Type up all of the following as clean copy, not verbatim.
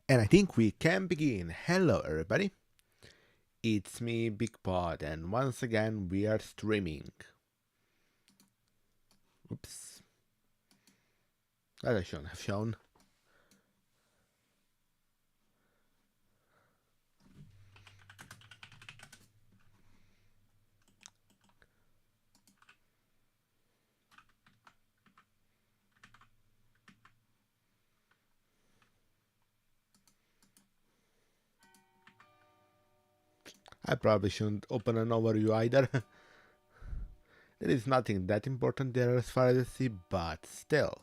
And I think we can begin. Hello, everybody. It's me, bigpod, and once again we are streaming. Oops, that I shouldn't have shown. I probably shouldn't open an overview either. There is nothing that important there as far as I see, but still.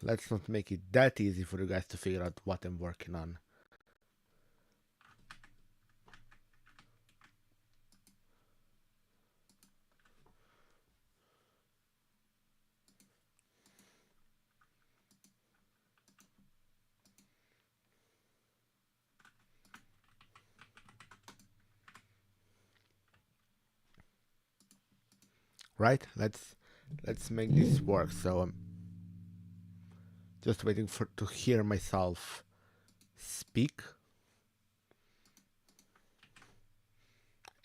Let's not make it that easy for you guys to figure out what I'm working on. Right? Let's make this work. So I'm just waiting to hear myself speak.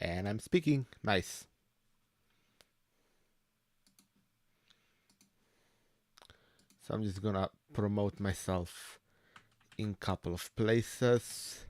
And I'm speaking. Nice. So I'm just gonna promote myself in a couple of places.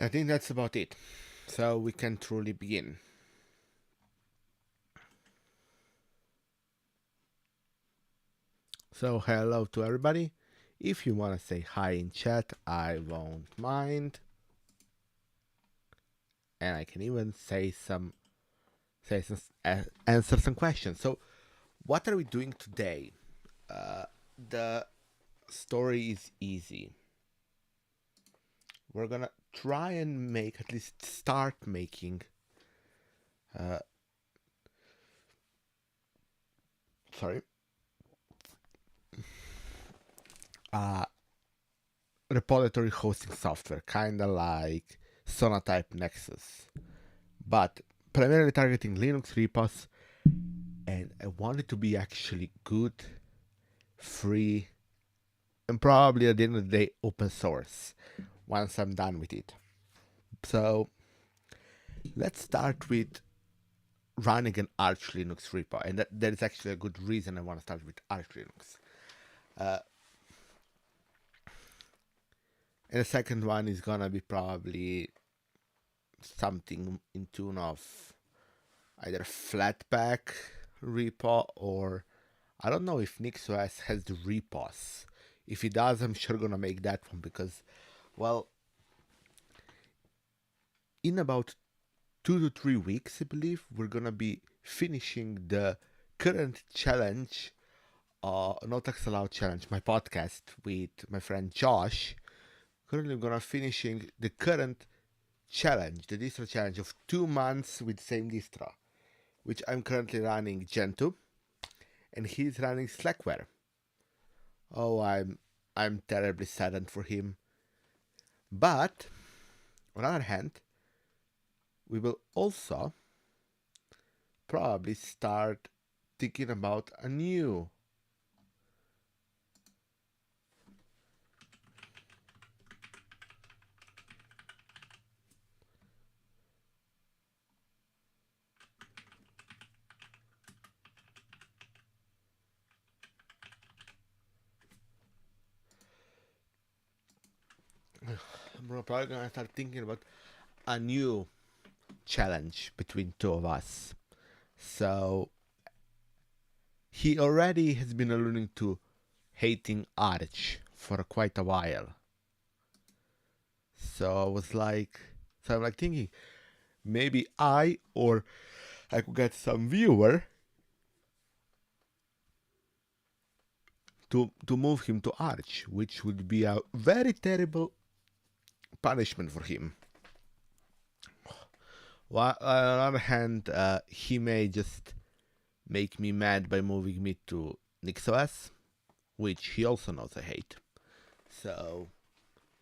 I think that's about it. So we can truly begin. So hello to everybody. If you want to say hi in chat, I won't mind. And I can even answer some questions. So what are we doing today? The story is easy. We're gonna try and at least start making sorry repository hosting software, kinda like Sonatype Nexus, but primarily targeting Linux repos, and I want it to be actually good, free, and probably at the end of the day open source once I'm done with it. So let's start with running an Arch Linux repo, and that is actually a good reason I want to start with Arch Linux. And the second one is gonna be probably something in tune of either Flatpak repo, or I don't know if NixOS has the repos. If it does, I'm sure gonna make that one because, well, in about 2 to 3 weeks, I believe, we're gonna be finishing the current challenge No Text Allowed Challenge, my podcast with my friend Josh. Currently, I'm gonna finishing the current challenge, the distro challenge of 2 months with same distro, which I'm currently running Gentoo, and he's running Slackware. Oh, I'm terribly saddened for him. But on the other hand, we will also probably start thinking about a new we're probably gonna start thinking about a new challenge between two of us. So he already has been alluding to hating Arch for quite a while. So I'm like thinking maybe I or I could get some viewer to move him to Arch, which would be a very terrible punishment for him. While, on the other hand, he may just make me mad by moving me to NixOS, which he also knows I hate. So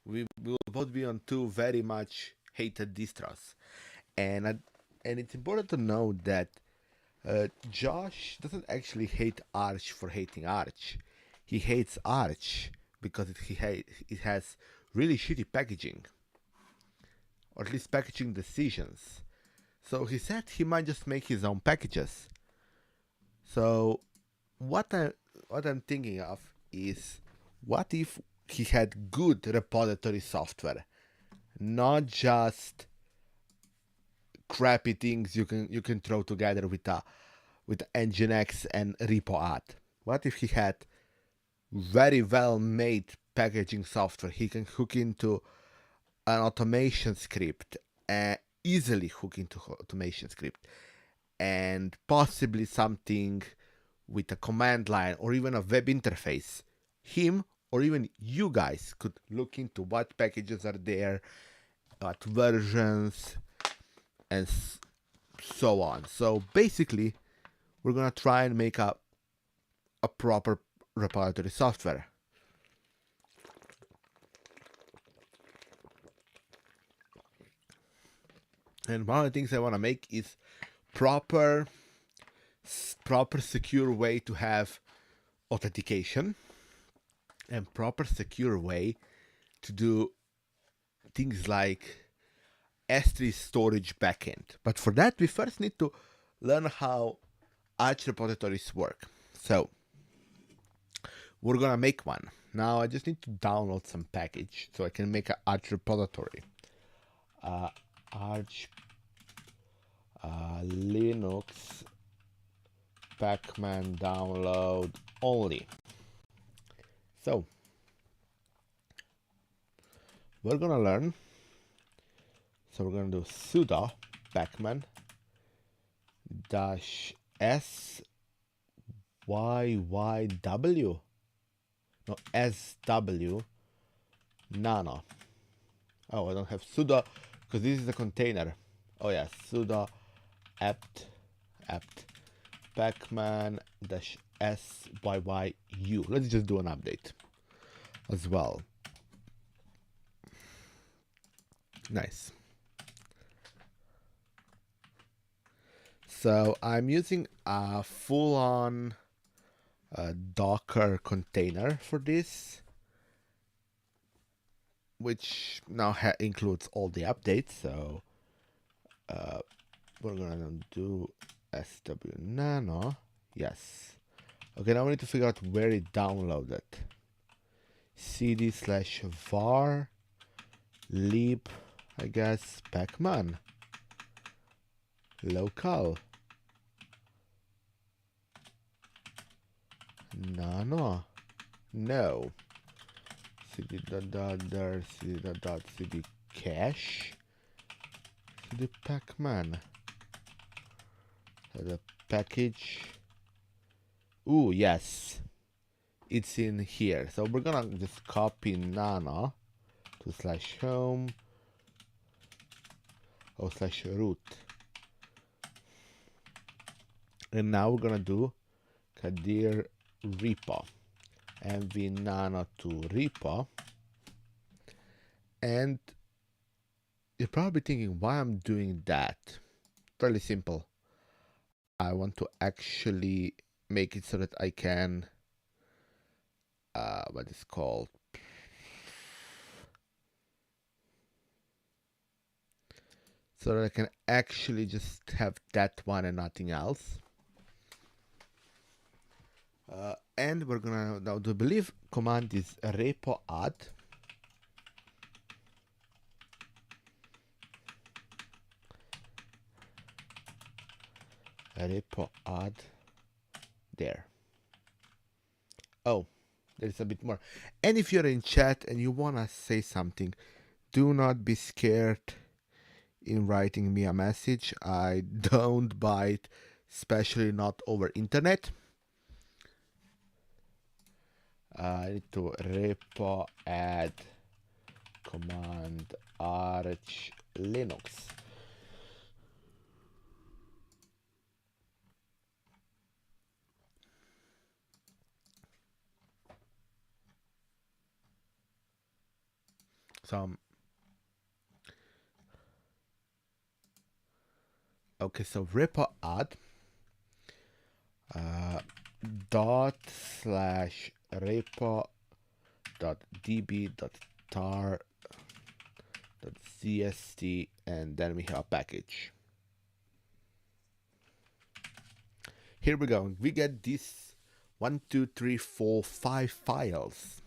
we will both be on two very much hated distros, and it's important to know that Josh doesn't actually hate Arch for hating Arch. He hates Arch because it has really shitty packaging, or at least packaging decisions. So he said he might just make his own packages. So what I'm thinking of is, what if he had good repository software, not just crappy things you can throw together with Nginx and RepoAd. What if he had very well made packaging software he can hook into an automation script, easily hook into automation script, and possibly something with a command line or even a web interface. Him or even you guys could look into what packages are there, what versions, and so on. So basically, we're gonna try and make a proper repository software. And one of the things I want to make is proper secure way to have authentication, and proper secure way to do things like S3 storage backend. But for that, we first need to learn how Arch repositories work. So we're gonna make one. Now I just need to download some package so I can make an Arch repository. Arch Linux Pacman download only. So we're gonna learn. So we're gonna do sudo pacman dash syw, no, sw nano. Oh, I don't have sudo because this is a container. Oh yeah, sudo apt pacman dash syyu. Let's just do an update as well. Nice. So I'm using a full-on Docker container for this, which now includes all the updates. So we're gonna do sw nano. Yes. Okay, now we need to figure out where it downloaded. cd/var lib, I guess, pacman local nano, no, cd cache, cd pacman, the package. Ooh, yes, it's in here. So we're gonna just copy nano to /home or /root. And now we're gonna do Kadir repo, mv nano to repo. And you're probably thinking why I'm doing that. Fairly simple. I want to actually make it so that I can what is called so that I can actually just have that one and nothing else. And we're gonna now the believe command is repo add. Repo add there. Oh, there's a bit more. And if you're in chat and you wanna say something, do not be scared in writing me a message. I don't bite, especially not over internet. I need to repo add command arch Linux. So okay, so repo add dot slash repo dot db dot tar dot cst, and then we have a package. Here we go. We get this 1, 2, 3, 4, 5 files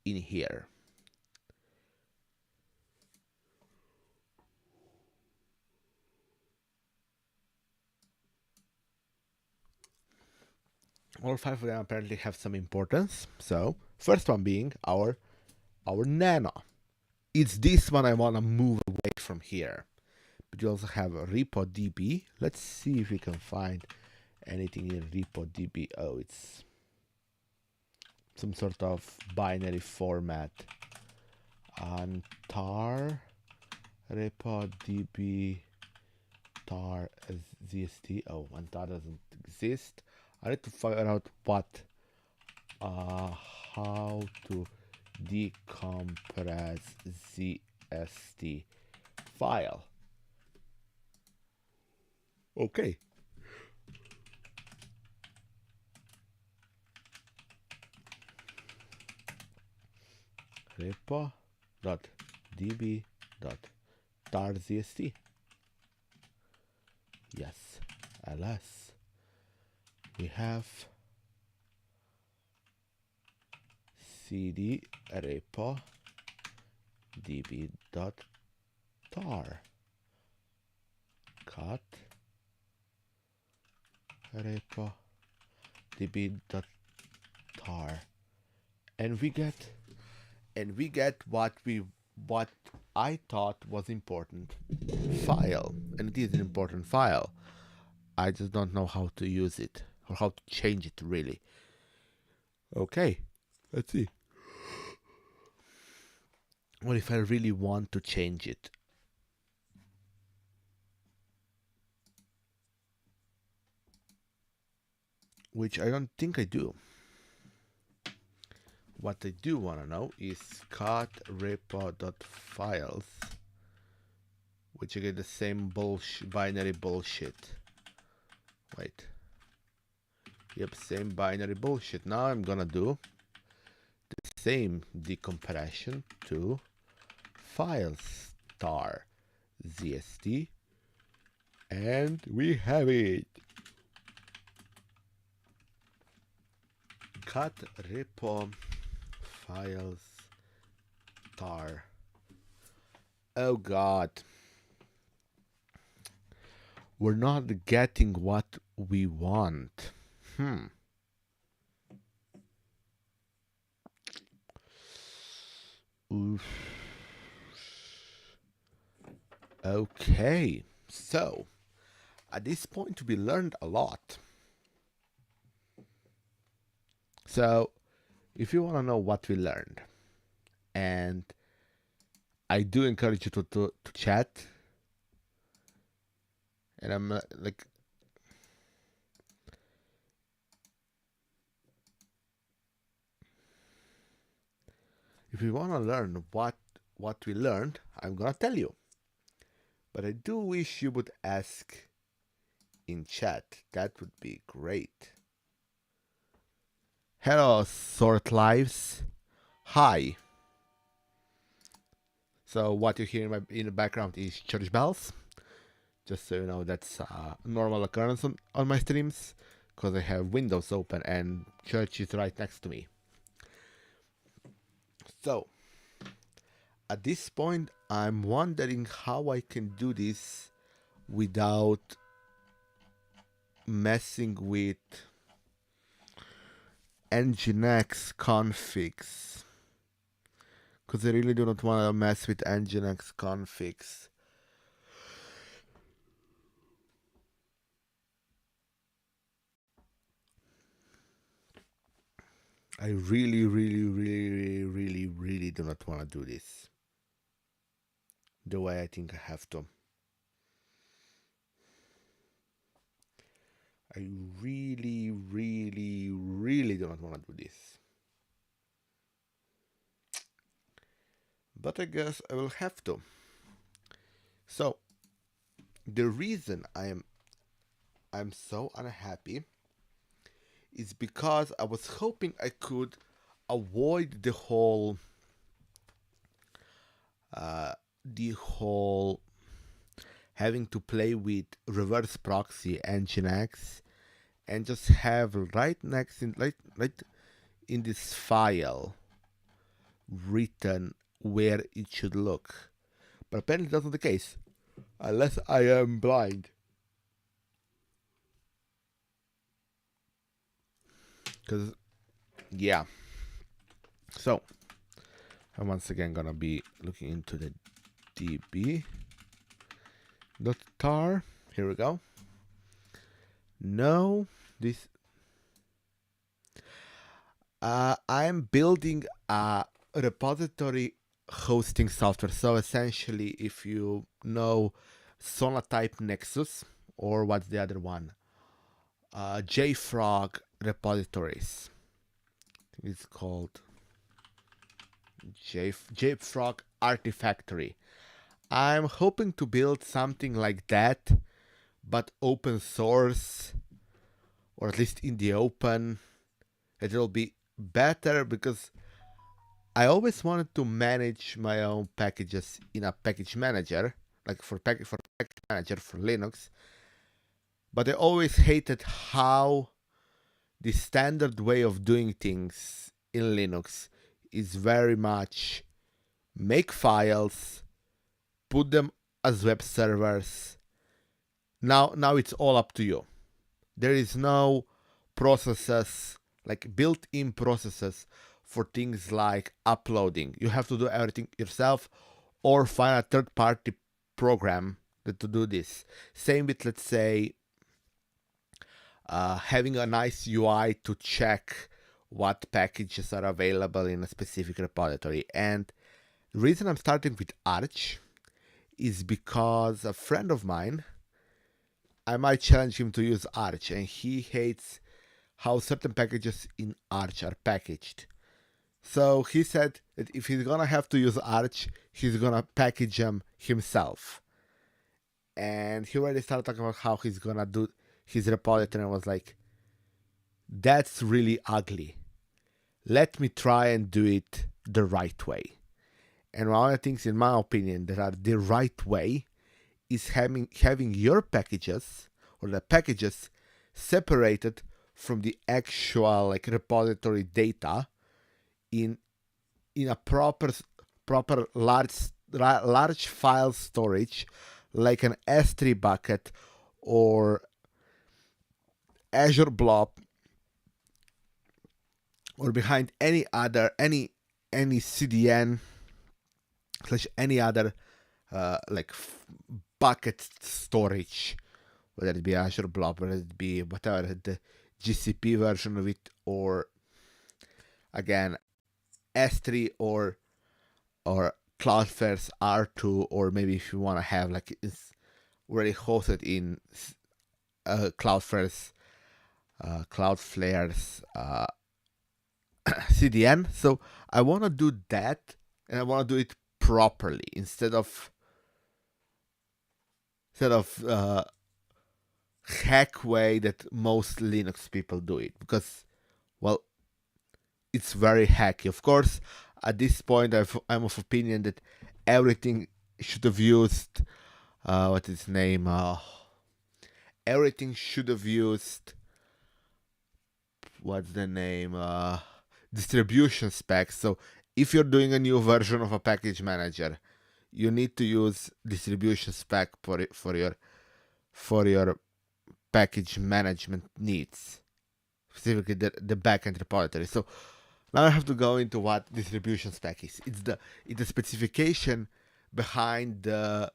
in here. All 5 of them apparently have some importance. So first one being our nano. It's this one I want to move away from here. But you also have a repo db. Let's see if we can find anything in repo db. Oh, it's some sort of binary format. And tar repo db tar zst. Oh, and tar doesn't exist. I need to figure out what how to decompress zst file. Okay. repo.db.tarzst. Yes, ls. We have cd repo db.tar cut repo db.tar, and we get what I thought was important file, and it is an important file. I just don't know how to use it or how to change it really. Okay, let's see. What if I really want to change it? Which I don't think I do. What I do want to know is cut repo.files, which again the same binary bullshit. Wait. Yep, same binary bullshit. Now I'm gonna do the same decompression to files tar zst, and we have it. Cut repo files tar. Oh god, we're not getting what we want. Oof. Okay, so at this point we learned a lot. So if you want to know what we learned, and I do encourage you to chat, and I'm like, if you want to learn what we learned, I'm gonna tell you. But I do wish you would ask in chat. That would be great. Hello, Sort Lives. Hi. So what you hear in the background is church bells. Just so you know, that's a normal occurrence on my streams, because I have windows open and church is right next to me. So at this point, I'm wondering how I can do this without messing with nginx configs, because I really do not want to mess with nginx configs. I really do not want to do this the way I think I have to. I really do not want to do this. But I guess I will have to. So the reason I'm so unhappy is because I was hoping I could avoid the whole having to play with reverse proxy nginx, and just have right in this file written where it should look. But apparently that's not the case, unless I am blind. Because, yeah. So, I'm once again gonna be looking into the db.tar. Here we go. No, this. I'm building a repository hosting software. So essentially, if you know Sonatype Nexus, or what's the other one? JFrog repositories. I think it's called JFrog Artifactory. I'm hoping to build something like that, but open source, or at least in the open. It will be better because I always wanted to manage my own packages in a package manager, like for package manager for Linux. But I always hated how the standard way of doing things in Linux is very much make files, put them as web servers. Now it's all up to you. There is no processes, like built-in processes for things like uploading. You have to do everything yourself, or find a third-party program to do this. Same with, let's say, having a nice UI to check what packages are available in a specific repository. And the reason I'm starting with Arch is because a friend of mine, I might challenge him to use Arch, and he hates how certain packages in Arch are packaged. So he said that if he's gonna have to use Arch, he's gonna package them himself. And he already started talking about how he's gonna do his repository, and I was like, that's really ugly. Let me try and do it the right way. And one of the things, in my opinion, that are the right way is having your packages, or the packages, separated from the actual like repository data in a proper large file storage, like an S3 bucket or Azure Blob, or behind any CDN / any other bucket storage, whether it be Azure Blob, whether it be whatever the GCP version of it, or again, S3 or Cloudflare's R2, or maybe if you want to have like it's already hosted in Cloudflare's CDN. So I want to do that, and I want to do it properly instead of hack way that most Linux people do it, because, well, it's very hacky. Of course, at this point, I'm of opinion that everything should have used what is its name? Everything should have used what's the name? Distribution specs. So if you're doing a new version of a package manager, you need to use distribution spec for your package management needs, specifically the backend repository. So now I have to go into what distribution spec is. It's the specification behind the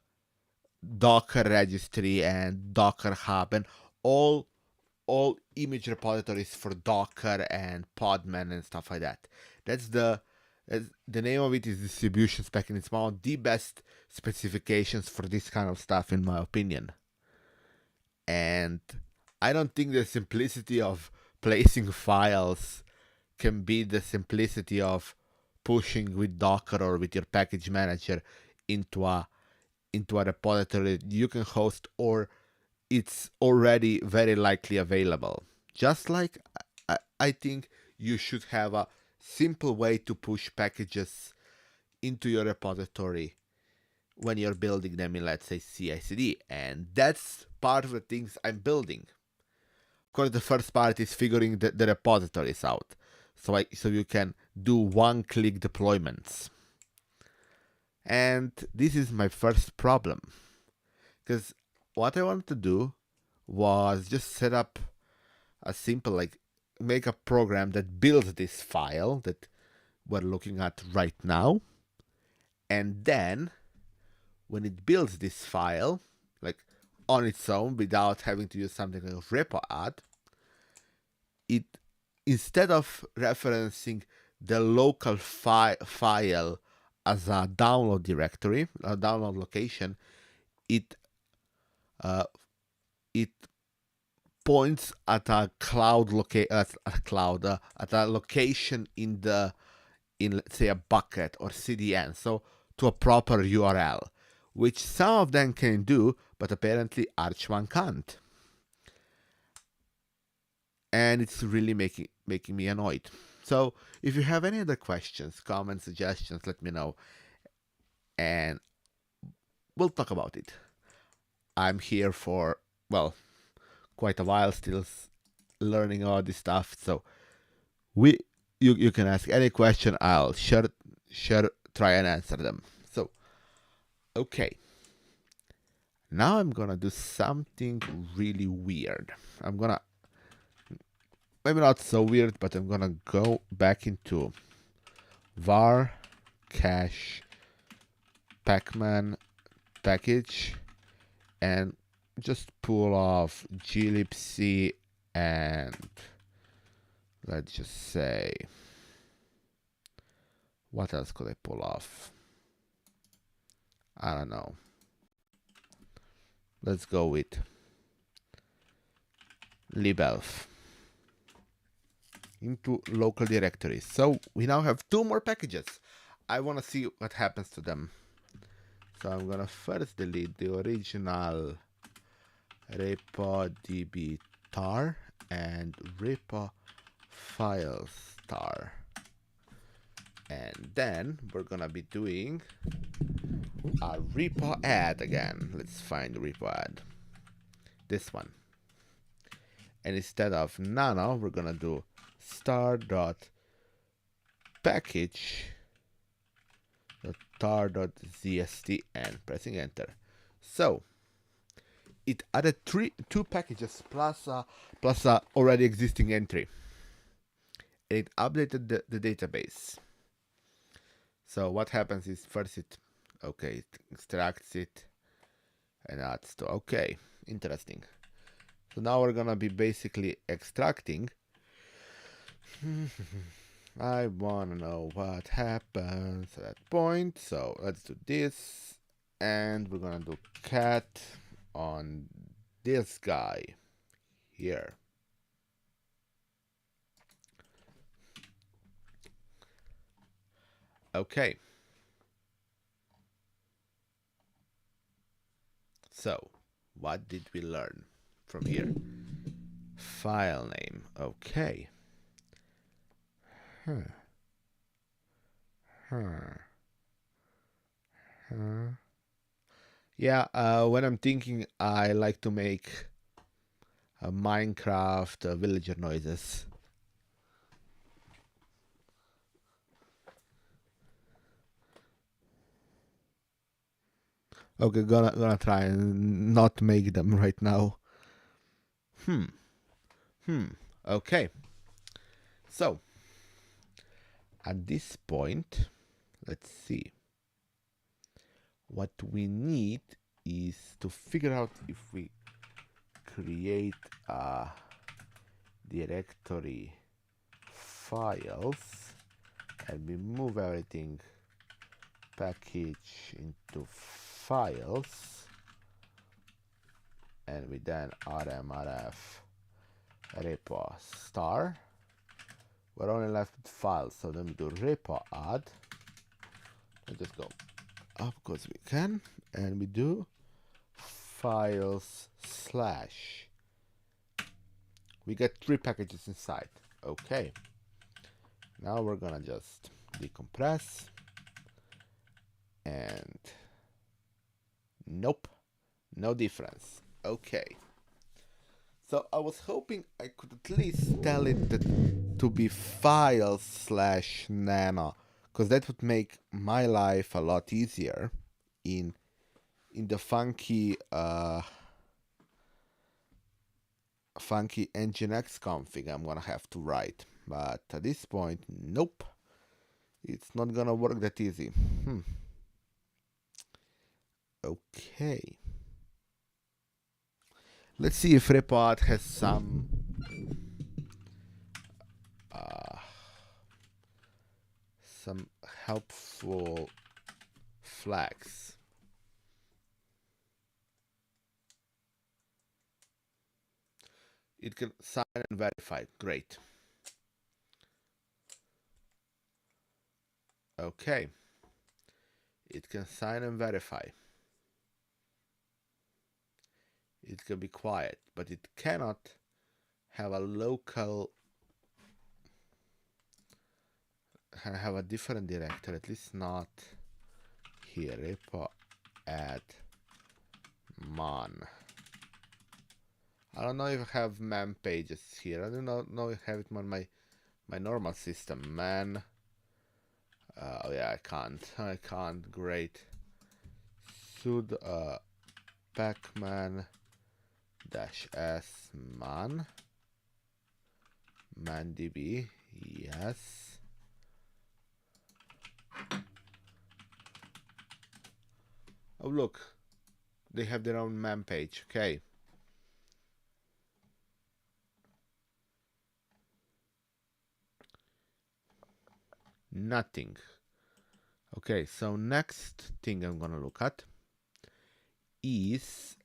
Docker registry and Docker hub and all image repositories for Docker and Podman and stuff like that. That's the name of it is distribution spec, and it's one of the best specifications for this kind of stuff, in my opinion. And I don't think the simplicity of placing files can be the simplicity of pushing with Docker or with your package manager into a repository that you can host, or it's already very likely available. Just like I think you should have a simple way to push packages into your repository when you're building them in, let's say, CI/CD, and that's part of the things I'm building. Of course, the first part is figuring the repositories out, so you can do one-click deployments. And this is my first problem, because what I wanted to do was just set up a simple, like, make a program that builds this file that we're looking at right now, and then when it builds this file, like on its own, without having to use something like repo_add, it, instead of referencing the local file as a download directory, a download location, it points at a at a location in let's say a bucket or CDN, so to a proper URL, which some of them can do, but apparently Arch1 can't. And it's really making me annoyed. So if you have any other questions, comments, suggestions, let me know, and we'll talk about it. I'm here for, well, quite a while, still learning all this stuff, so you can ask any question. I'll try and answer them. So okay, now I'm gonna do something really weird. I'm gonna, maybe not so weird, but I'm gonna go back into var cache pacman package and just pull off glibc, and let's just say, what else could I pull off? I don't know. Let's go with libelf into local directories. So we now have 2 more packages. I want to see what happens to them. So I'm gonna first delete the original repo_db tar and repo files tar, and then we're gonna be doing a repo_add again. Let's find the repo_add, this one, and instead of nano, we're gonna do star.package.tar.zst and pressing enter. So it added 2 packages plus a already existing entry, and it updated the database. So what happens is, first it extracts it and adds to, okay, interesting. So now we're gonna be basically extracting I wanna know what happens at that point. So let's do this, and we're gonna do cat on this guy here. Okay. So what did we learn from here? File name. Okay. Huh. Huh. Huh. Yeah, when I'm thinking, I like to make Minecraft villager noises. Okay, gonna try and not make them right now. Hmm. Okay. So at this point, let's see. What we need is to figure out if we create a directory files and we move everything package into files, and we then rmrf repo star. We're only left with files, so then we do repo add and just go up because we can, and we do files slash. We get 3 packages inside. Okay, now we're gonna just decompress, and nope, no difference. Okay, so I was hoping I could at least tell it to be files slash nano, because that would make my life a lot easier in the funky funky nginx config I'm gonna have to write. But at this point, nope, it's not gonna work that easy. Okay, let's see if repod has some helpful flags. It can sign and verify. Great. Okay. It can sign and verify. It can be quiet, but it cannot have a local, have a different directory, at least not here. Repo add man. I don't know if I have man pages here. I don't know if I have it on my normal system. Man. Oh yeah, I can't. Great. Sudo pacman -s man mandb. Yes. Oh look, they have their own man page. Okay. Nothing. Okay, so next thing I'm gonna look at is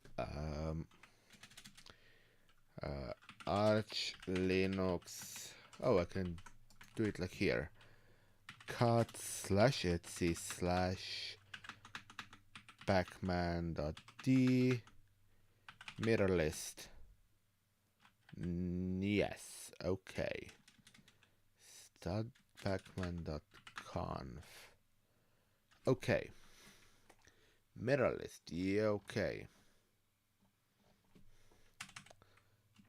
Arch Linux. Oh, I can do it like here. Cut slash etsy slash pacman.d mirror list. Yes, okay. Stud pacman.conf. Okay. Mirror list. Yeah, okay.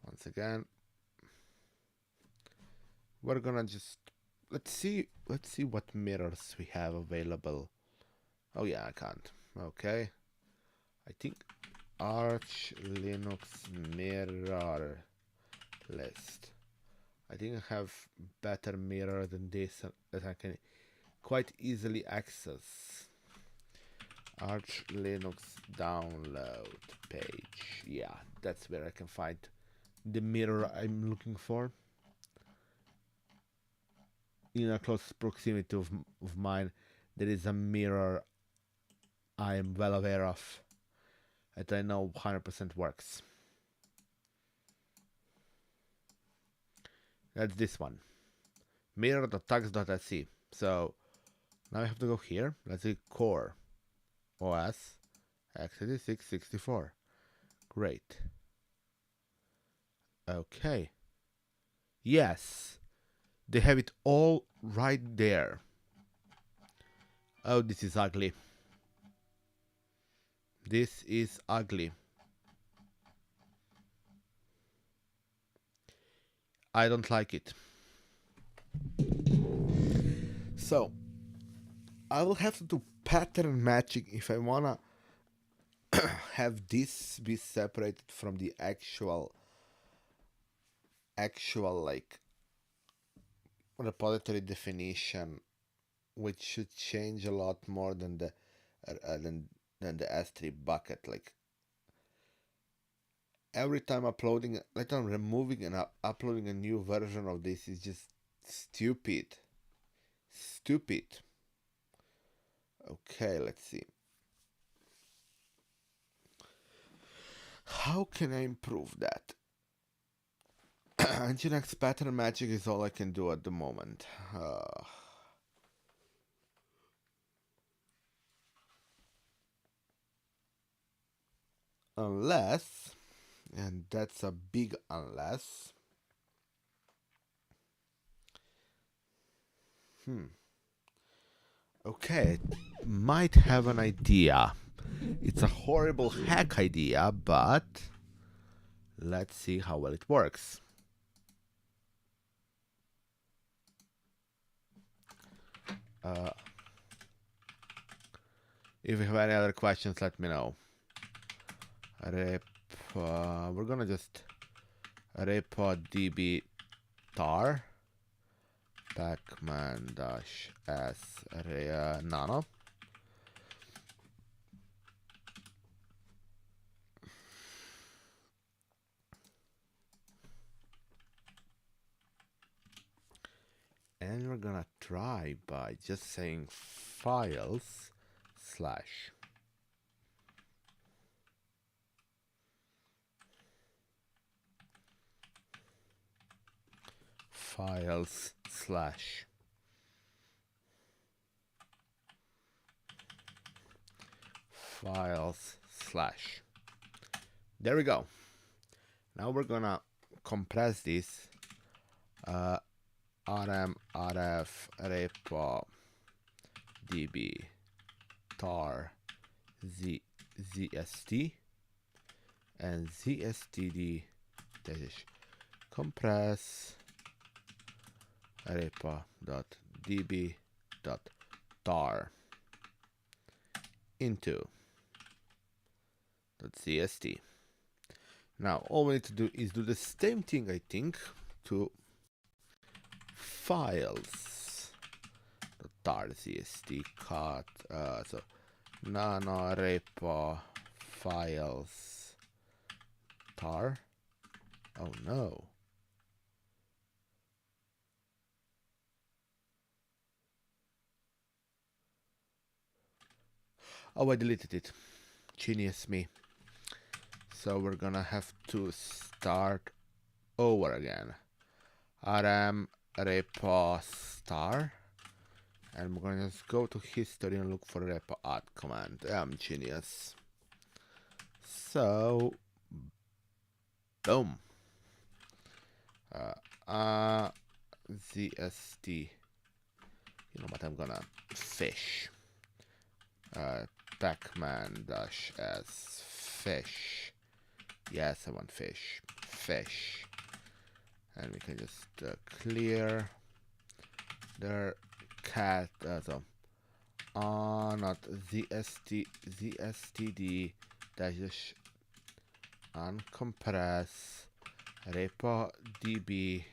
Once again, we're gonna just let's see what mirrors we have available. Oh yeah, I can't. Okay. I think Arch Linux mirror list. I think I have better mirror than this that I can quite easily access. Arch Linux download page. Yeah, that's where I can find the mirror I'm looking for. in a close proximity of mine, there is a mirror I am well aware of that I know 100% works. That's this one, mirror.tux.sc. So now I have to go here. Let's see, core OS x86 64. Great. Okay. Yes, they have it all right there. Oh, this is ugly. This is ugly. I don't like it. So I will have to do pattern matching if I wanna have this be separated from the actual like repository definition, which should change a lot more than the S3 bucket. Like every time uploading, like I'm removing and uploading a new version of this is just stupid. Stupid. Okay, let's see. How can I improve that? Nginx pattern matching is all I can do at the moment. Unless, and that's a big unless. Okay, might have an idea. It's a horrible hack idea, but let's see how well it works. If you have any other questions, let me know. We're gonna just repo-db tar pacman-s nano. And we're gonna try by just saying files slash files slash files slash. There we go. Now we're gonna compress this rm rf repo db tar zst and zstd dash compress repo.db.tar into .cst. Now all we need to do is do the same thing, I think, to files tar cst cut so nano repo files tar. Oh no. Oh, I deleted it. Genius me. So we're gonna have to start over again. rm repo star, and we're gonna just go to history and look for repo add command. I'm genius. So boom. ZST. You know what? I'm gonna fish. Pacman-s fish. Yes, I want fish. Fish. And we can just clear their cat. So not zstd dash uncompress repo db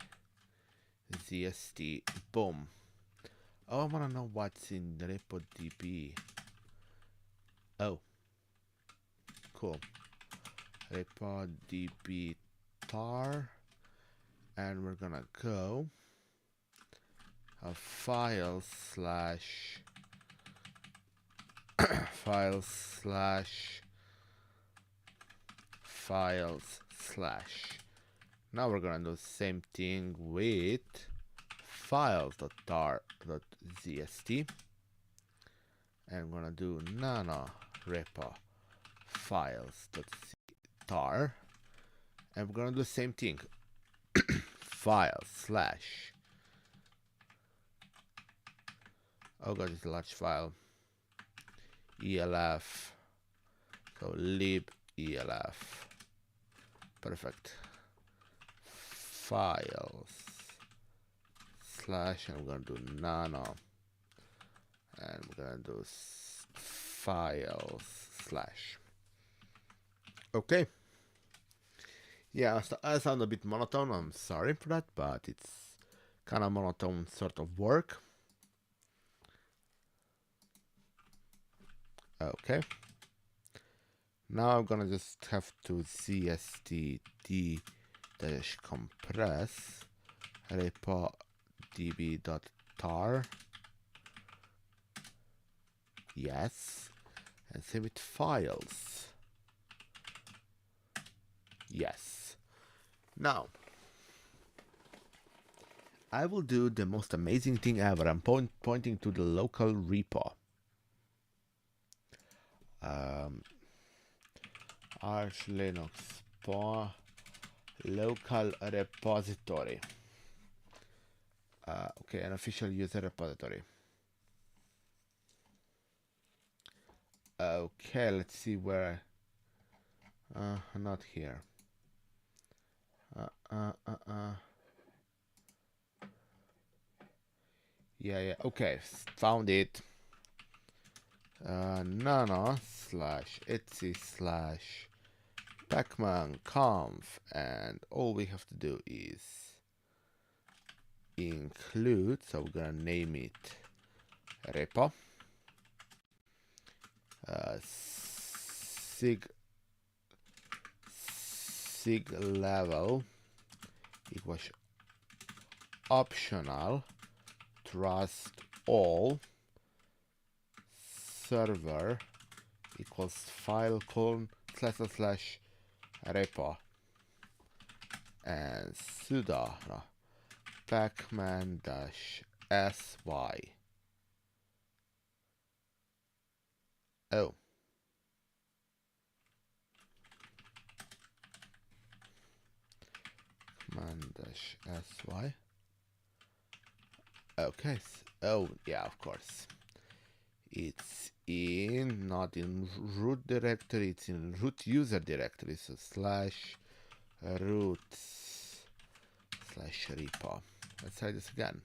zst. Boom. Oh, I wanna know what's in the repo db. Oh, cool. Repo db tar, and we're gonna go file slash files slash. Now we're gonna do the same thing with files.tar.zst, and I'm gonna do nano repo files.tar, and we're gonna do the same thing. File slash, oh god, it's a large file, elf, so lib elf, perfect, files slash, and we're gonna do nano, and we're gonna do files slash. Okay. Yeah, I sound a bit monotone, I'm sorry for that, but it's kind of monotone sort of work. Okay. Now I'm gonna just have to cstd-compress repo db.tar. Yes. And same with files. Yes. Now, I will do the most amazing thing ever. I'm pointing to the local repo. Arch Linux local repository. Okay, an official user repository. Okay, let's see where. Not here. Yeah, okay, found it. Nano slash etsy slash pacman conf, and all we have to do is include, so we're gonna name it repo, sig level equals optional trust all server equals file colon slash repo, and sudo pacman -sy. Oh, -sy. Okay. Oh yeah, of course. It's in, not in root directory, it's in root user directory, so slash root slash repo. Let's try this again.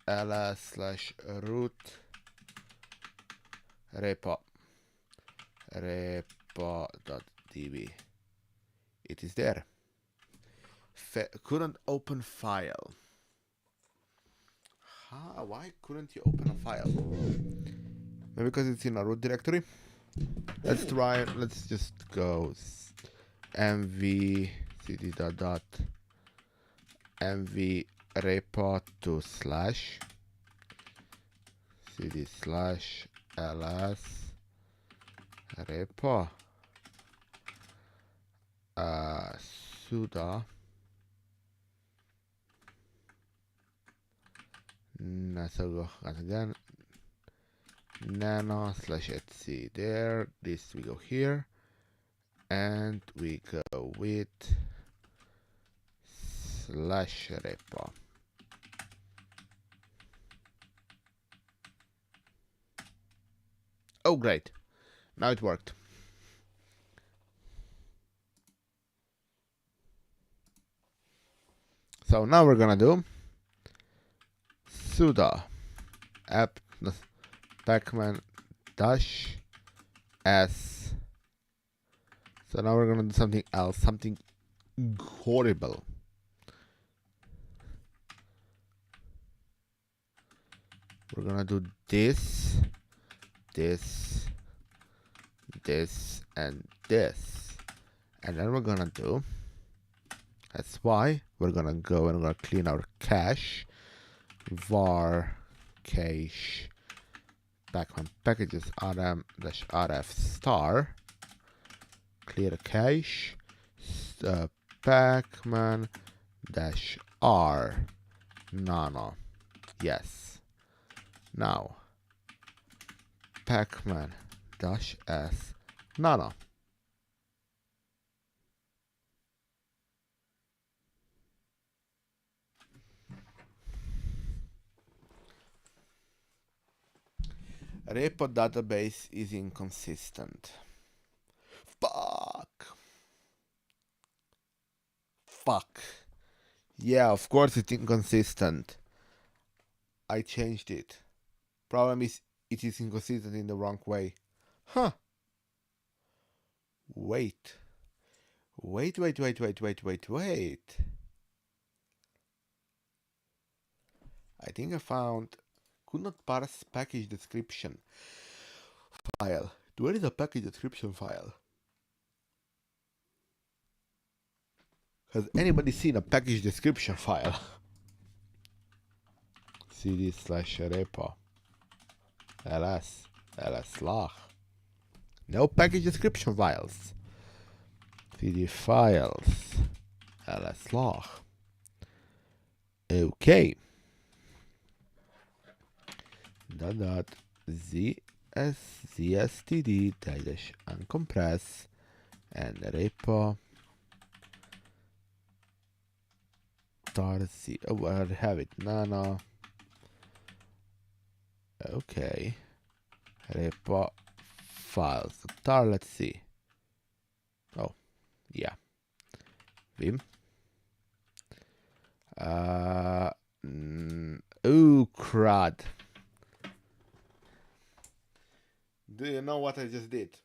ls slash root repo.db. It is there. Couldn't open file. Why couldn't you open a file? Maybe because it's in a root directory. Let's try. Let's just go mv cd dot mv repo to slash cd slash ls repo sudo so go again nano slash etsy there, this we go here, and we go with slash repo. Oh great, now it worked. So now we're gonna do sudo app pacman -s. So now we're gonna do something else, something horrible. We're gonna do this, and this, and then we're gonna do That's why we're gonna go and we're gonna clean our cache. Var cache pacman packages rm-rf star. Clear a cache. Pacman -r nano. Yes. Now pacman-s nano. Repo database is inconsistent. Fuck. Yeah, of course it's inconsistent. I changed it. Problem is, it is inconsistent in the wrong way. Huh. Wait. Wait. I think I found could not parse package description file. Where is the package description file? Has anybody seen a package description file? cd/repo ls log. No package description files. cd files ls log. Okay. zstd dash uncompress and repo tar-c. Oh, I already have it. Nano. Okay. Repo files. Tar, let's see. Oh, yeah. Vim. Ooh, crud. Do you know what I just did?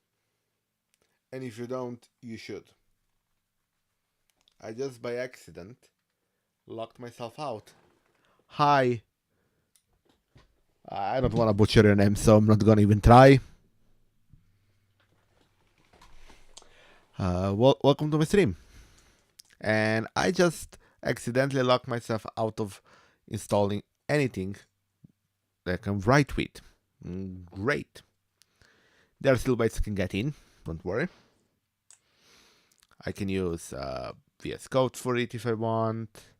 And if you don't, you should. I just by accident locked myself out. Hi. I don't want to butcher your name, so I'm not gonna even try. Welcome to my stream. And I just accidentally locked myself out of installing anything that I can write with. Great. There are still ways I can get in, don't worry. I can use VS Code for it if I want.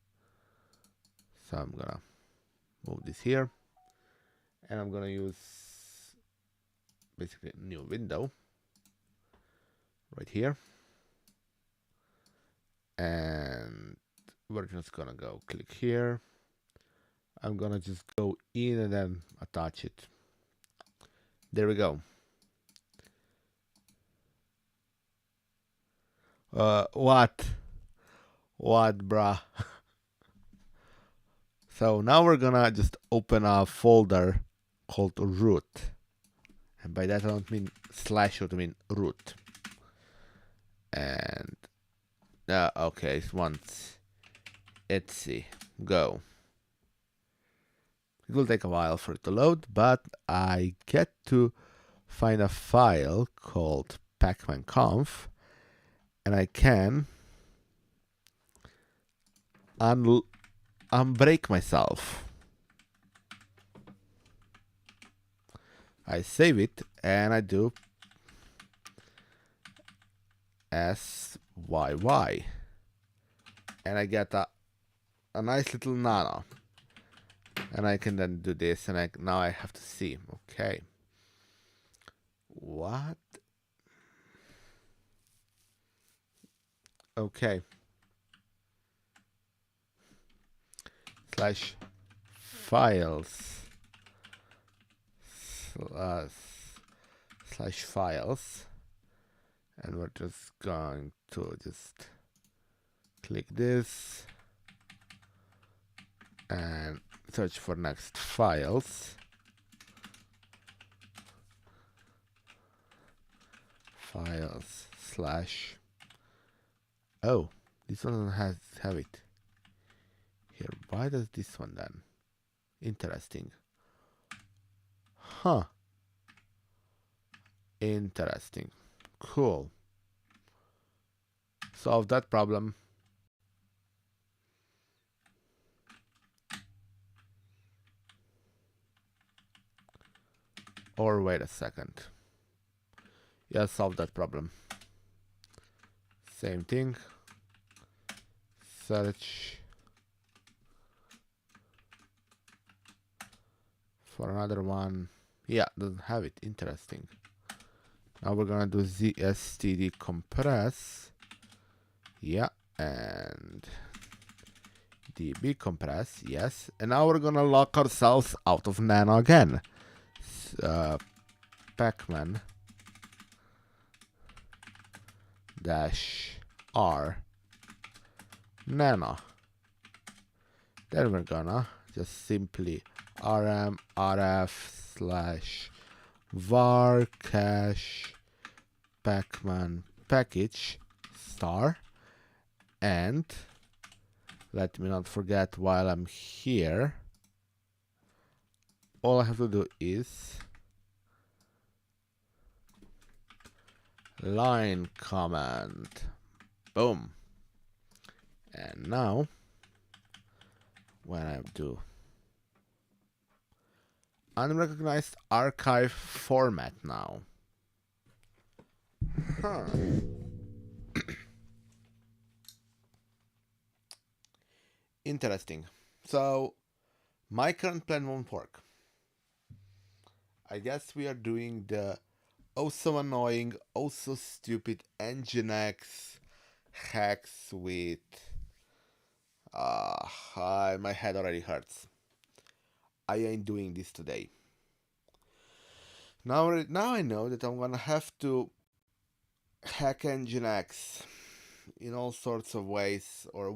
So I'm gonna move this here. And I'm gonna use basically a new window right here. And we're just gonna go click here. I'm gonna just go in and then attach it. There we go. What, bruh? So now we're gonna just open a folder called root. And by that I don't mean /root, I mean root. And okay, once etc go. It will take a while for it to load, but I get to find a file called pacman-conf, and I can unbreak myself. I save it and I do SYY, and I get a nice little nano. And I can then do this, and now I have to see. Okay. What? Okay. /files /files, and we're just going to just click this and search for next files. Files / oh, this one doesn't have it here. Why does this one then? Interesting. Huh. Interesting. Cool. Solve that problem. Or wait a second. Yeah, solve that problem. Same thing. Search for another one. Yeah, doesn't have it. Interesting. Now we're gonna do zstd compress. Yeah, and db compress. Yes, and now we're gonna lock ourselves out of nano again. Pacman dash r nano. Then we're gonna just simply rm rf slash var cache pacman package star, and let me not forget, while I'm here, all I have to do is line command. Boom. And now when I do unrecognized archive format now. Interesting. So my current plan won't work. I guess we are doing the also annoying, also stupid Nginx hacks with my head already hurts. I ain't doing this today. Now I know that I'm gonna have to hack Nginx in all sorts of ways, or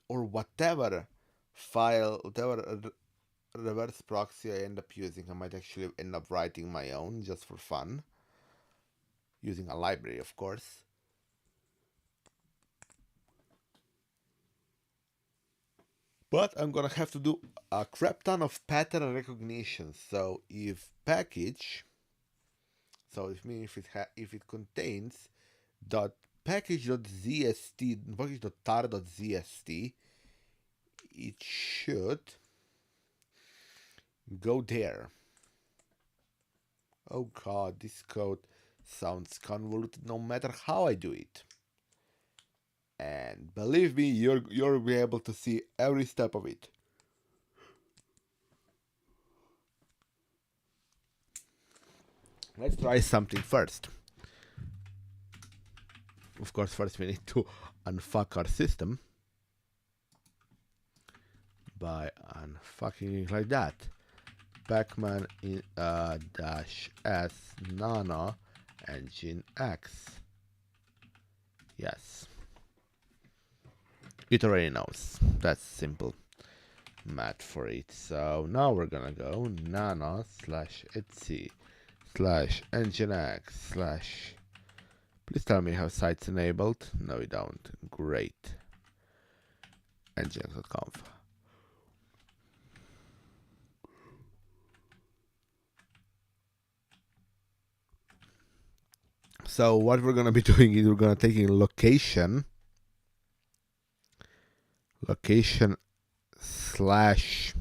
whatever file, whatever reverse proxy I end up using. I might actually end up writing my own just for fun, using a library, of course. But I'm gonna have to do a crap ton of pattern recognition. So if package, so if it contains dot package.zst, package.tar.zst, it should go there. Oh god, this code sounds convoluted no matter how I do it. And believe me, you'll be able to see every step of it. Let's try something first. Of course, first we need to unfuck our system by unfucking it like that. Pacman dash s nano nginx. Yes. It already knows. That's simple math for it. So now we're gonna go nano slash etc slash nginx slash. Please tell me you have sites enabled. No, you don't. Great. nginx.conf. So what we're gonna be doing is we're gonna take in location slash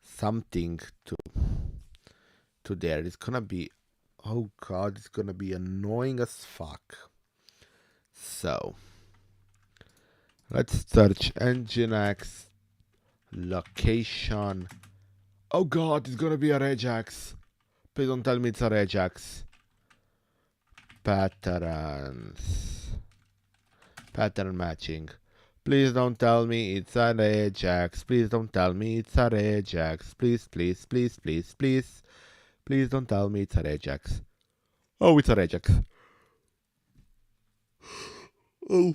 something to there. It's gonna be, oh god, it's gonna be annoying as fuck. So let's search nginx location. Oh god, it's gonna be a regex. Please don't tell me it's a regex. Patterns, pattern matching. Please don't tell me it's a regex. Please don't tell me it's a regex. Please, please, please, please, please. Please don't tell me it's a regex. Oh, it's a regex. Oh,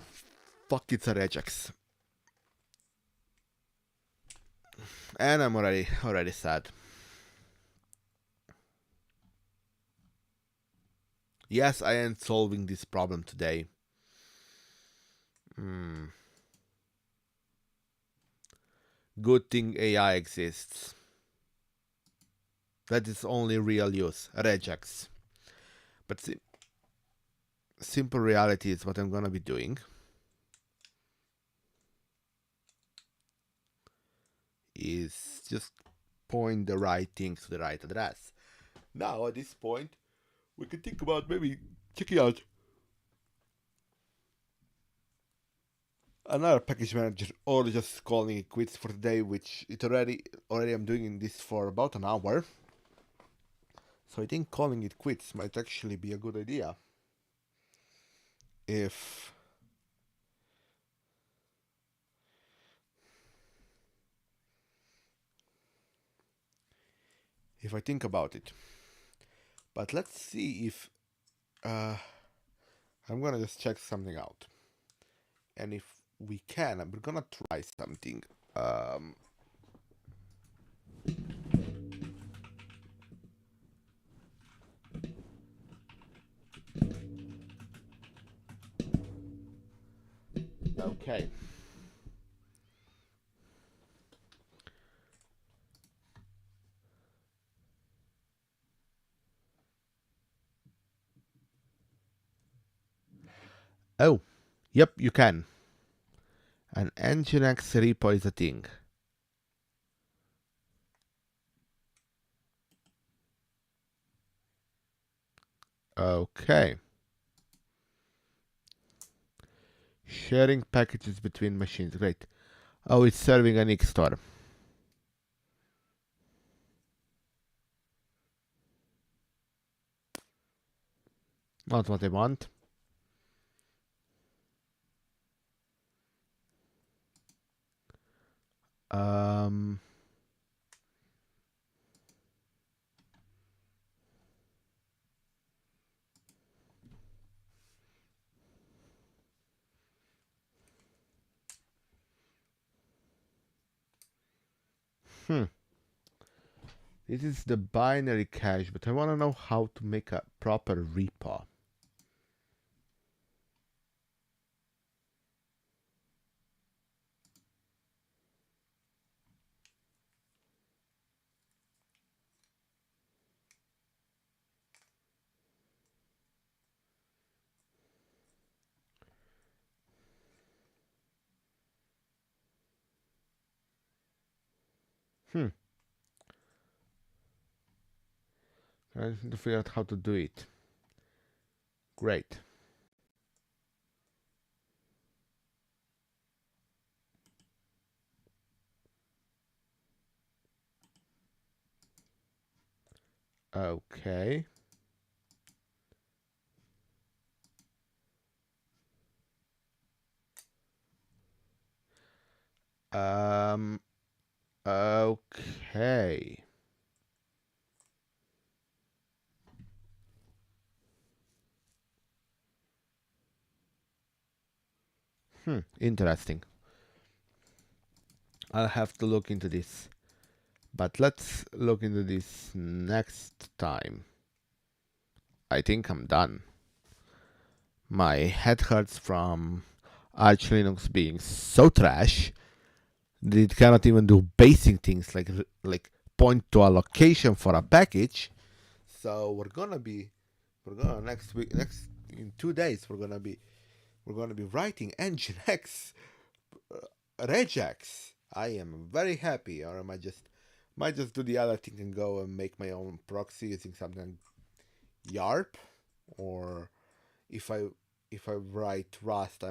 fuck, it's a regex. And I'm already sad. Yes, I am solving this problem today. Good thing AI exists. That is only real use. Regex. But simple reality is what I'm gonna be doing. Is just point the right things to the right address. Now at this point, we can think about maybe checking out another package manager or just calling it quits for the day, which it already I'm doing this for about an hour. So I think calling it quits might actually be a good idea. If I think about it. But let's see if I'm gonna just check something out. And if we can, we're gonna try something. Um, okay. Oh, yep, you can. An Nginx repo is a thing. Okay. Sharing packages between machines. Great. Oh, it's serving an X store. Not what I want. Um, hmm. This is the binary cache, but I want to know how to make a proper repo. Hmm. I need to figure out how to do it. Great. Okay. Um. Okay. Interesting. I'll have to look into this. But let's look into this next time. I think I'm done. My head hurts from Arch Linux being so trash that it cannot even do basic things like point to a location for a package. So we're gonna next in 2 days we're gonna be writing Nginx regex. I am very happy, or I might just do the other thing and go and make my own proxy using something like YARP, or if I write Rust,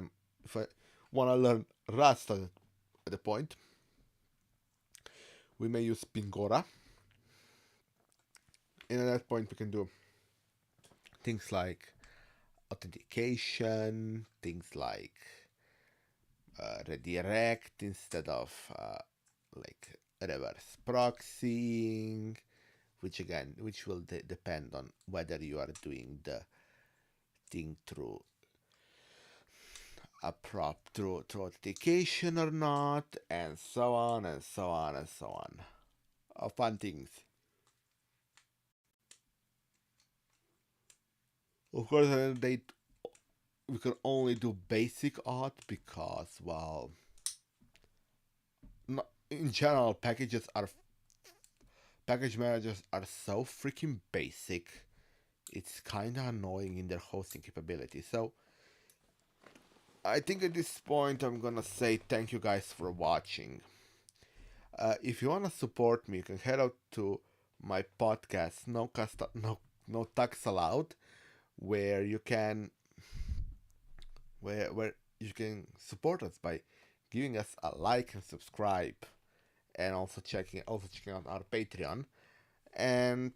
if I want to learn Rust at the point, we may use Pingora, and at that point we can do things like authentication, things like redirect instead of like reverse proxying, which will depend on whether you are doing the thing through a prop through authentication or not, and so on and so on and so on. Fun things. Of course, we can only do basic auth because, well, in general, package managers are so freaking basic. It's kind of annoying in their hosting capability. So I think at this point I'm gonna say thank you guys for watching. If you wanna support me, you can head out to my podcast, no tax allowed, where you can where you can support us by giving us a like and subscribe, and also checking out our Patreon. And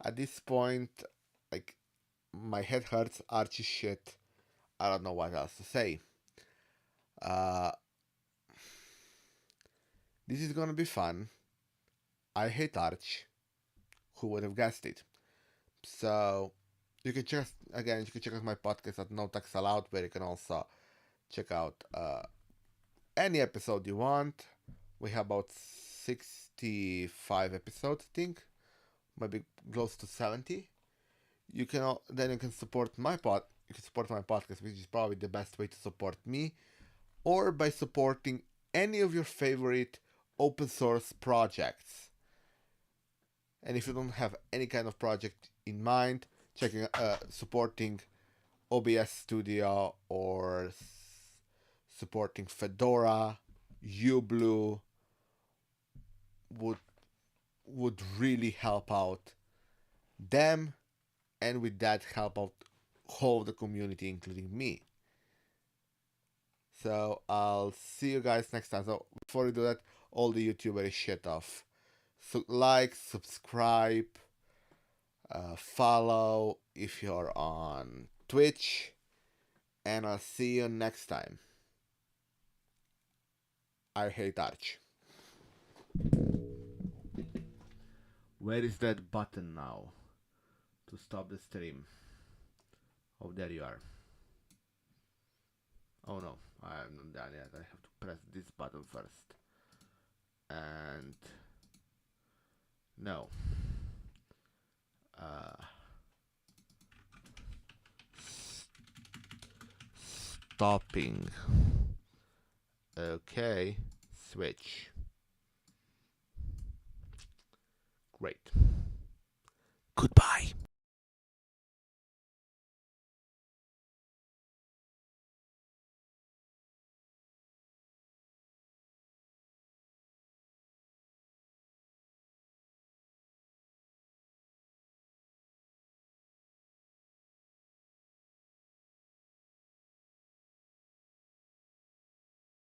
at this point, like, my head hurts, Archie shit. I don't know what else to say. Uh, this is gonna be fun. I hate Arch. Who would have guessed it? So you can check out my podcast at No Tax Allowed, where you can also check out any episode you want. We have about 65 episodes, I think, maybe close to 70. Then you can support my pod. You can support my podcast, which is probably the best way to support me, or by supporting any of your favorite open source projects. And if you don't have any kind of project in mind, supporting OBS Studio or supporting Fedora, uBlue would would really help out them, and with that help out whole the community, including me. So I'll see you guys next time. So before we do that, all the YouTuber shit off. So like, subscribe, follow if you're on Twitch, and I'll see you next time. I hate Arch. Where is that button now to stop the stream? Oh, there you are. Oh no, I'm not done yet. I have to press this button first. And no. Uh, Stopping. Okay, switch. Great.